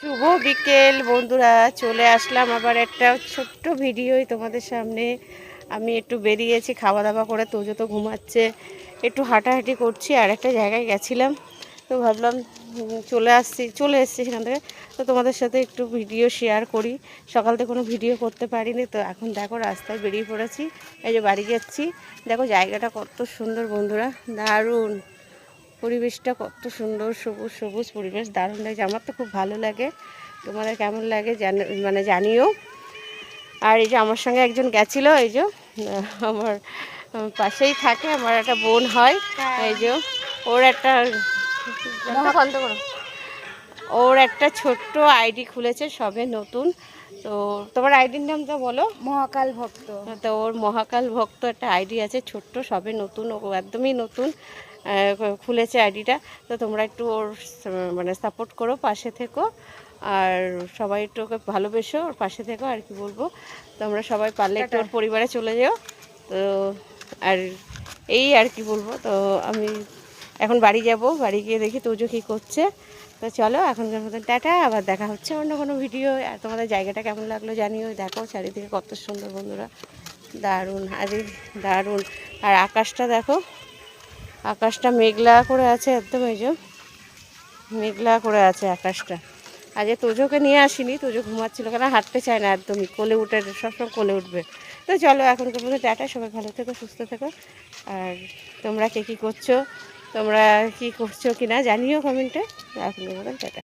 শুভ বিকেল বন্ধুরা, চলে আসলাম আবার একটা ছোট্ট ভিডিওই তোমাদের সামনে। আমি একটু বেরিয়েছি খাওয়া দাওয়া করে, তোজো তো ঘুমাচ্ছে, একটু হাঁটাহাঁটি করছি আর একটা জায়গায় গেছিলাম, তো ভাবলাম চলে এসেছি সেখান থেকে, তো তোমাদের সাথে একটু ভিডিও শেয়ার করি। সকাল থেকে কোনো ভিডিও করতে পারিনি, তো এখন দেখো রাস্তায় বেরিয়ে পড়েছি, এই যে বাড়ি যাচ্ছি। দেখো জায়গাটা কত সুন্দর বন্ধুরা, দারুণ পরিবেশটা, কত সুন্দর সবুজ সবুজ পরিবেশ, দারুণ লাগছে। আমার তো খুব ভালো লাগে, তোমাদের কেমন লাগে জানিও। আর এই যে আমার সঙ্গে একজন গেছিলো, এই যে আমার পাশেই থাকে, আমার একটা বোন হয়, এই যে ওর একটা ওর একটা ছোট্ট আইডি খুলেছে, সবে নতুন। তো তোমার আইডির নামটা বলো। মহাকাল ভক্ত। তো ওর মহাকাল ভক্ত একটা আইডি আছে, ছোট্ট সবে নতুন, ও একদমই নতুন খুলেছে আইডিটা। তো তোমরা একটু ওর মানে সাপোর্ট করো, পাশে থেকো, আর সবাই একটু ওকে ভালোবেসো, ওর পাশে থেকো। আর কি বলবো, তোমরা সবাই পারলে একটু ওর পরিবারে চলে যেও। তো আর এই আর কি বলবো, তো আমি এখন বাড়ি যাব, বাড়ি গিয়ে দেখি তোজো কী করছে। তো চলো এখনকার মতন টাটা, আবার দেখা হচ্ছে অন্য কোনো ভিডিও। আর তোমাদের জায়গাটা কেমন লাগলো জানিও। দেখো চারিদিকে কত সুন্দর বন্ধুরা, দারুণ, আরে দারুণ। আর আকাশটা দেখো, আকাশটা মেঘলা করে আছে একদম, এই যে মেঘলা করে আছে আকাশটা। আজ তোজোকে নিয়ে আসিনি, তোজো ঘুমাচ্ছিল, কেন হাঁটতে চায় না একদমই, কোলে উঠে সবসময় কোলে উঠবে। তো চলো এখনকার মধ্যে টাটা, সবাই ভালো থেকো, সুস্থ থেকো। আর তোমরা কে কী করছো, তোমরা কী করছো কি না জানিও কমেন্টে। এখনকার মতন টাটা।